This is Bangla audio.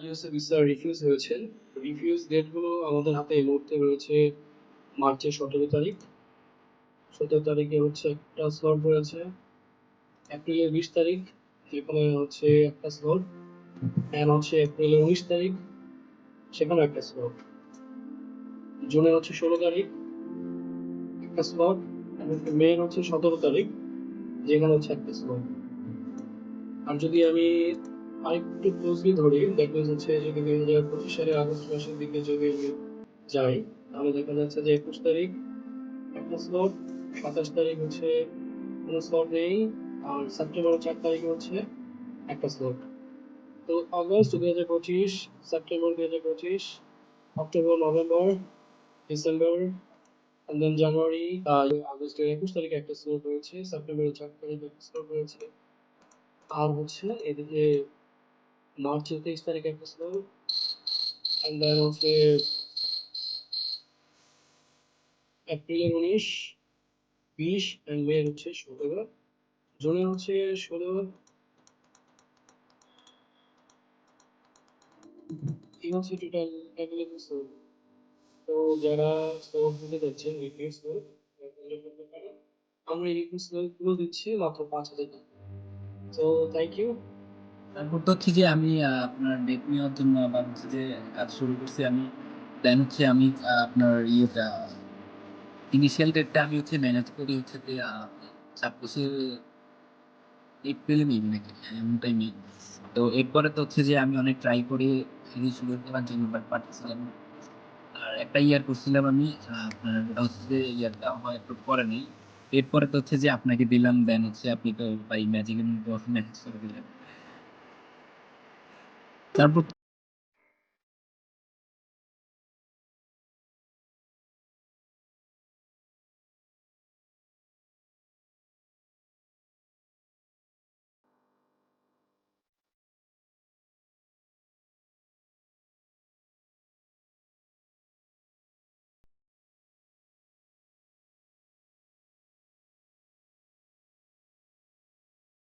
ইউএসএ ভিসা রিফিউজ হয়েছে। রিফিউজ ডেটগুলো আমাদের হাতে এই মুহূর্তে রয়েছে মার্চের 17 তারিখ। 17 তারিখে হচ্ছে একটা স্লট রয়েছে। এপ্রিলের 20 তারিখ যেখানে হচ্ছে একটা স্লট, অ্যান্ড হচ্ছে এপ্রিলের 19 তারিখ সেখানে একটা স্লট। জুনের হচ্ছে 16 তারিখ একটা স্লট, এবং মেয়ের হচ্ছে 17 তারিখ যেখানে হচ্ছে একটা স্লট। আর যদি আমি আরেকটু ক্লোজলি ধরি, দ্যাট মিনস হচ্ছে যদি 2025 সালের আগস্ট মাসের দিকে যদি আমি যাই, তাহলে দেখা যাচ্ছে যে 21 তারিখ একটা স্লট, 27 তারিখ হচ্ছে কোনো স্লট নেই, আর সেপ্টেম্বরের 4 তারিখে হচ্ছে একটা স্লট। তো August 2025, September 2025, October, November, December, and then জানুয়ারি, আগস্টের 21 তারিখে একটা স্লট রয়েছে, সেপ্টেম্বরের 4 তারিখে একটা স্লট রয়েছে, আর হচ্ছে এদিকে মার্চের 23 তারিখে একটা স্লট, and then হচ্ছে এপ্রিলের 19, 20 and মে হচ্ছে 17, জুনের হচ্ছে 16। এই হচ্ছে টোটাল অ্যাভেলেবল স্লট। তো যারা স্লট দিতে যাচ্ছেন রিভিউ স্লট করতে পারেন। আমরা এই রিভিউ স্লট গুলো দিচ্ছি মাত্র 5,000 টাকা। তো থ্যাংক ইউ। তারপর তো হচ্ছে যে আমি আপনার ডেট নেওয়ার জন্য বা হচ্ছে যে কাজ শুরু করছি আমি। দেন হচ্ছে আমি আপনার ইয়েটা ইনিশিয়াল ডেটটা আমি হচ্ছে ম্যানেজ করি হচ্ছে যে 26 এপ্রিলে নিই নাকি, এমনটাই নিই। তো এরপরে তো হচ্ছে যে আমি অনেক ট্রাই করি সিরিজ শুরু করার জন্য, বাট পারতেছিলাম না। আর একটা ইয়ার করছিলাম আমি, আপনার ওটা হচ্ছে যে ইয়ারটা হয় একটু পরে নেই। এরপরে তো হচ্ছে যে আপনাকে দিলাম, দেন হচ্ছে আপনি তো বাই ম্যাজিকের মতো ম্যানেজ করে দিলেন। তারপর